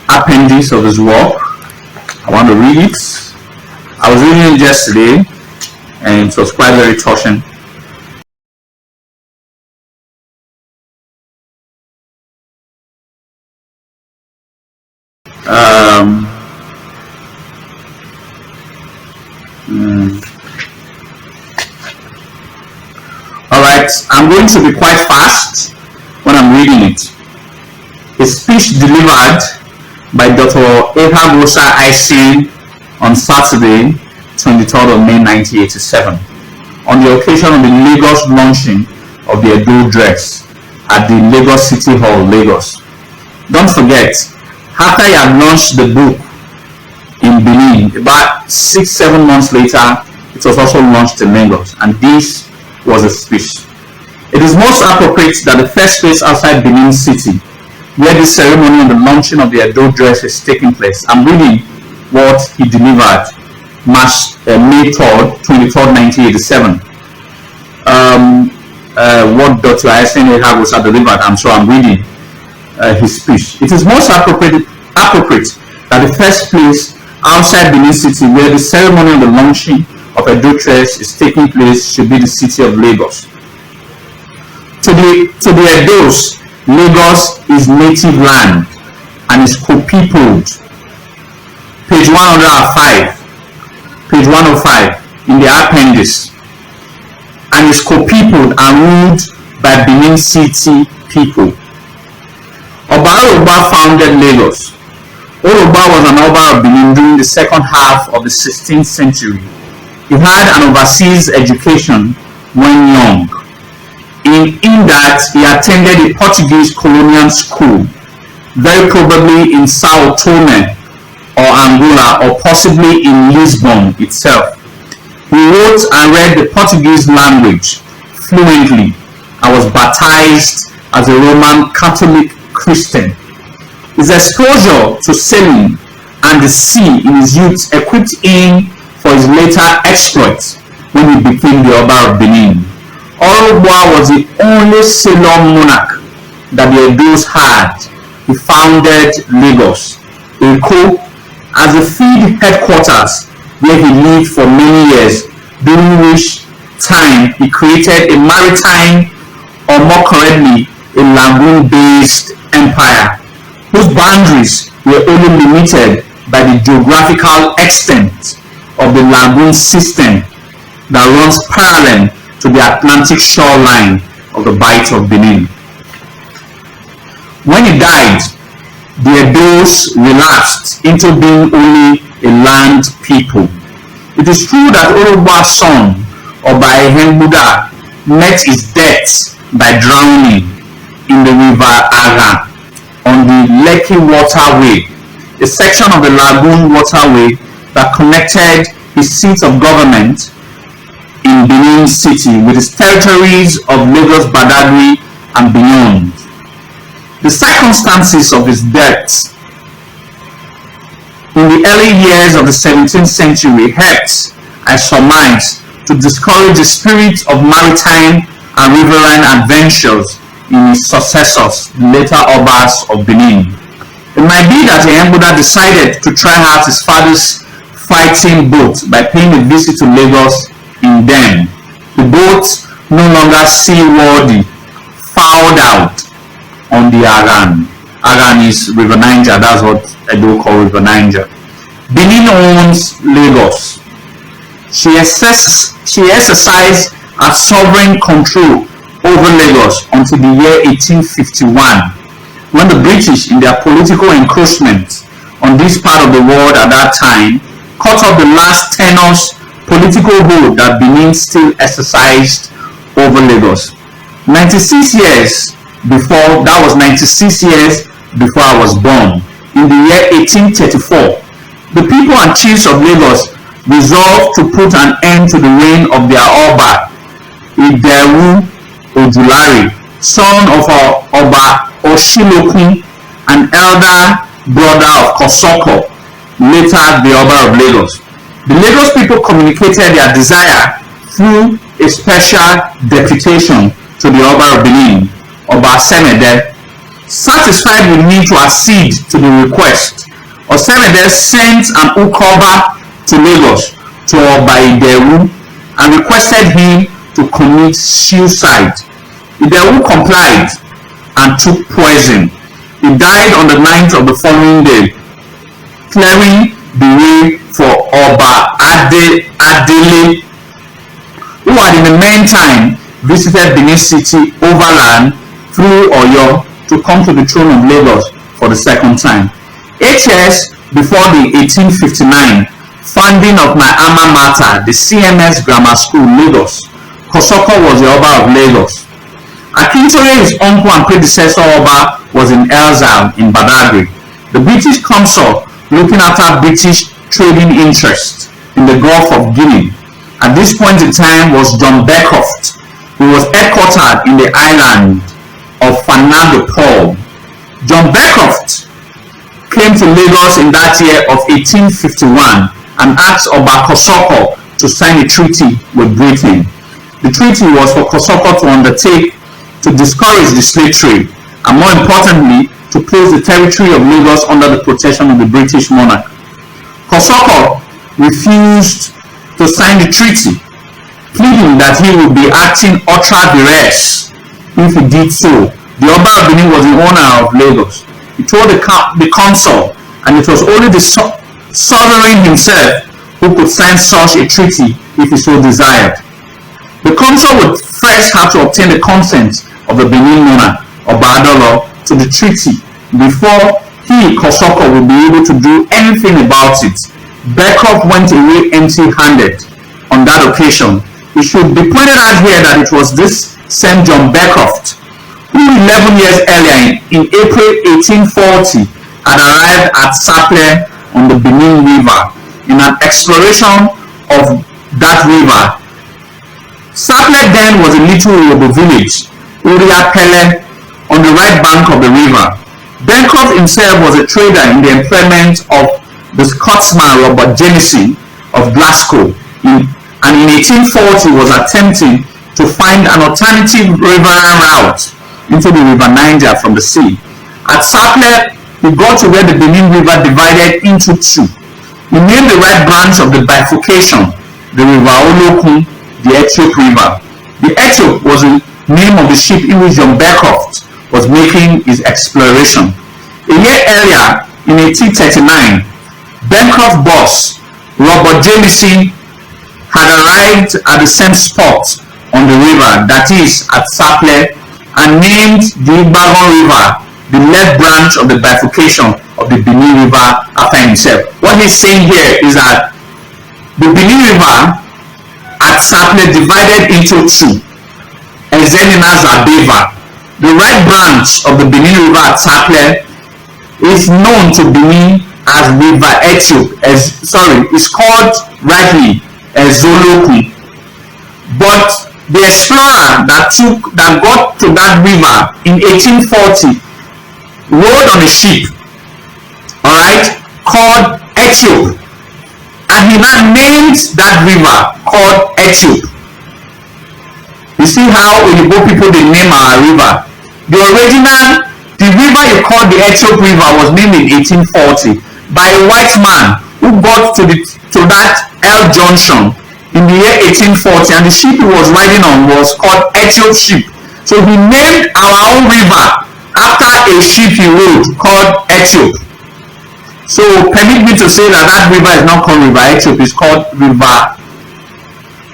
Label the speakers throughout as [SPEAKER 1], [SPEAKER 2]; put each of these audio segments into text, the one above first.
[SPEAKER 1] appendix of his work. I want to read it. I was reading it yesterday and it was quite very touching. Alright, I'm going to be quite fast when I'm reading it. A speech delivered by Dr. Orhogbua Imasuen on Saturday, 23rd of May 1987, on the occasion of the Lagos launching of the Edo dress at the Lagos City Hall, Lagos. Don't forget, after he had launched the book in Benin, about 6-7 months later, it was also launched in Lagos, and this was a speech. It is most appropriate that the first place outside Benin City, where the ceremony on the launching of the Edo dress is taking place. I'm reading what he delivered May 3rd, 23rd, 1987. What Dr. Imasuen Izoduwa delivered, I'm reading his speech. It is most appropriate that the first place outside Benin City, where the ceremony on the launching of Edo dress is taking place, should be the city of Lagos. To the Edos, Lagos is native land and is co-peopled. Page 105 in the appendix, and is co-peopled and ruled by Benin City people. Oba Orhogbua founded Lagos. Orhogbua was an Oba of Benin during the second half of the 16th century. He had an overseas education when young. In that he attended a Portuguese colonial school, very probably in Sao Tome or Angola, or possibly in Lisbon itself. He wrote and read the Portuguese language fluently and was baptized as a Roman Catholic Christian. His exposure to sailing and the sea in his youth equipped him for his later exploits when he became the Oba of Benin. Orhogbua was the only sailor monarch that the Edos had. He founded Lagos, Eko, as the field headquarters where he lived for many years, during which time he created a maritime, or more correctly, a lagoon-based empire, whose boundaries were only limited by the geographical extent of the lagoon system that runs parallel to the Atlantic shoreline of the Bight of Benin. When he died, the Edos relapsed into being only a land people. It is true that Orhogbua's son, Oba Orhogbua, met his death by drowning in the river Aga on the Lekki Waterway, a section of the Lagoon Waterway that connected his seat of government in Benin City with its territories of Lagos, Badagry, and beyond. The circumstances of his death in the early years of the 17th century helped, I surmise, to discourage the spirit of maritime and riverine adventures in his successors, the later Obas of Benin. It might be that Orhogbua decided to try out his father's fighting boat by paying a visit to Lagos in them. The boat, no longer seaworthy, fouled out on the Aran. Aran is River Niger, that's what Edo call River Niger. Benin owns Lagos. She exercised a sovereign control over Lagos until the year 1851, when the British, in their political encroachment on this part of the world at that time, cut off the last tenuous political hold that Benin still exercised over Lagos. 96 years before, that was 96 years before I was born, in the year 1834, the people and chiefs of Lagos resolved to put an end to the reign of their Oba, Idawu Ojulari, son of Oba Oshilokun, an elder brother of Kosoko, later the Oba of Lagos. The Lagos people communicated their desire through a special deputation to the Oba of Benin, Oba Semede, Satisfied with me to accede to the request, Osemede sent an Ukoba to Lagos to Oba Idowu and requested him to commit suicide. Idowu complied and took poison. He died on the 9th of the following day, clearing the way for Oba Adele, who had in the meantime visited Benin City overland through Oyo to come to the throne of Lagos for the second time. 8 years before the 1859 founding of my alma mater, the CMS Grammar School, Lagos, Kosoko was the Oba of Lagos. Akintore, his uncle and predecessor Oba, was in exile in Badagry. The British consul looking after British trading interests in the Gulf of Guinea at this point in time was John Beckcroft, who was headquartered in the island of Fernando Paul. John Beckcroft came to Lagos in that year of 1851 and asked Oba Kosoko to sign a treaty with Britain. The treaty was for Kosoko to undertake to discourage the slave trade and, more importantly, to place the territory of Lagos under the protection of the British monarch. Kosoko refused to sign the treaty, pleading that he would be acting ultra vires if he did so. The Oba of Benin was the owner of Lagos. He told the consul, and it was only the sovereign himself who could sign such a treaty if he so desired. The consul would first have to obtain the consent of the Benin monarch, Oba Adolo, to the treaty before he, Kosoko, would be able to do anything about it. Beckcroft went away empty-handed on that occasion. It should be pointed out here that it was this same John Beckcroft who 11 years earlier, in April 1840, had arrived at Saple on the Benin River in an exploration of that river. Saple then was a little Yoruba village, Uriapele, on the right bank of the river. Beckcroft himself was a trader in the employment of the Scotsman Robert Jamieson of Glasgow, and in 1840 was attempting to find an alternative riverine route into the river Niger from the sea. At Saple, he got to where the Benin River divided into two. He named the right branch of the bifurcation the river Olokun, the Ethiop River. The Ethiop was the name of the ship in which John Beckcroft was making his exploration. A year earlier, in 1839, Beckcroft's boss, Robert Jamieson, had arrived at the same spot on the river, that is, at Saple, and named the Igbagon River the left branch of the bifurcation of the Benin River after himself. What he's saying here is that the Benin River at Saple divided into two, Ezenina Zabeva. The right branch of the Benin River at Saple is known to Benin as River Ethiop. It's called rightly Ezoloku. But the explorer that got to that river in 1840 rode on a ship, alright, called Ethiop, and he now named that river called Ethiop. You see how Igbo people they name our river. The river you call the Ethiop River was named in 1840 by a white man who got to that L junction in the year 1840, and the ship he was riding on was called Ethiop ship. So he named our own river after a ship he rode called Ethiop. So permit me to say that river is not called River Ethiop, it's called River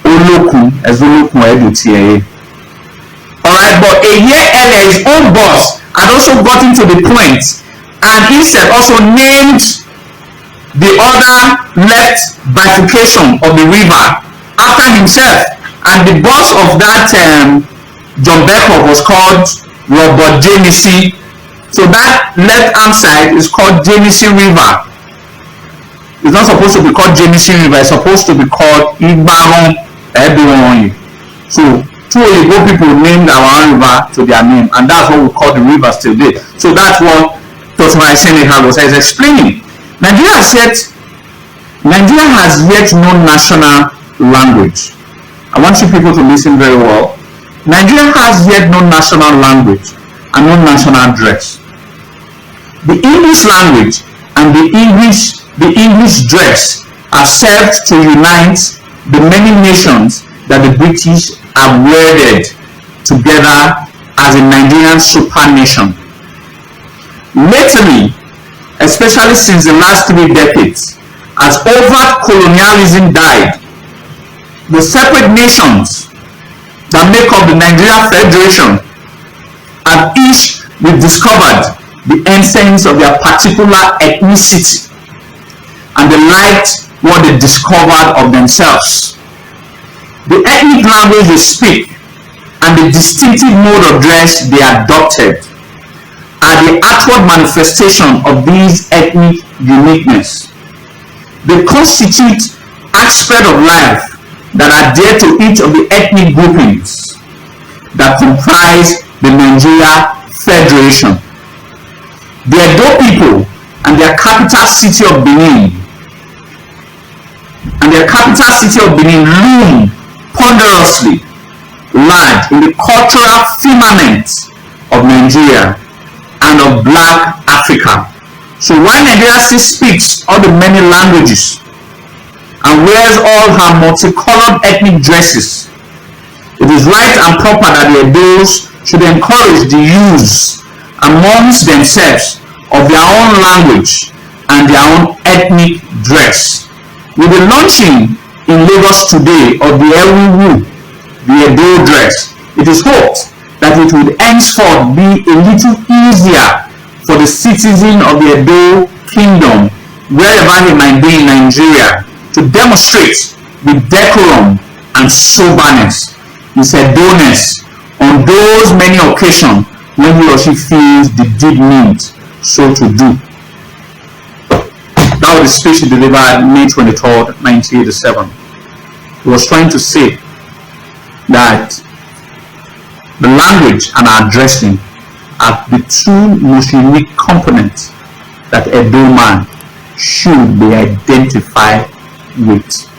[SPEAKER 1] Olokun, Ezolokun Edutie. Alright, but a year earlier, his own boss had also gotten to the point and instead also named the other left bifurcation of the river after himself, and the boss of that John Beckcroft was called Robert Jamieson. So that left hand side is called Jamieson River. It's not supposed to be called Jamieson River, it's supposed to be called Igbaron Ebiwonyi. So two Igbo people named our river to their name, and that's what we call the river still today. So that's what Dr. Imasuen was explaining. Nigeria has yet no national language. I want you people to listen very well. Nigeria has yet no national language and no national dress. The English language and the English dress have served to unite the many nations that the British have wedded together as a Nigerian super nation. Lately, especially since the last 3 decades, as overt colonialism died, the separate nations that make up the Nigeria Federation have each rediscovered the essence of their particular ethnicity, and they liked what they discovered of themselves. The ethnic language they speak and the distinctive mode of dress they adopted are the outward manifestation of these ethnic uniqueness. They constitute aspects of life that are dear to each of the ethnic groupings that comprise the Nigeria Federation. The Edo people and their capital city of Benin loom ponderously large in the cultural firmament of Nigeria and of Black Africa. So while Nigeria still speaks all the many languages and wears all her multicolored ethnic dresses, it is right and proper that the Edos should encourage the use amongst themselves of their own language and their own ethnic dress. With the launching in Lagos today of the Ewu, the Edo dress, it is hoped that it would henceforth be a little easier for the citizen of the Edo kingdom, wherever he might be in Nigeria, to demonstrate with decorum and soberness his Edo-ness on those many occasions when he or she feels the deep need so to do. That was the speech he delivered May 23rd, 1987. He was trying to say that the language and our dressing are the two most unique components that a Edo man should be identified with.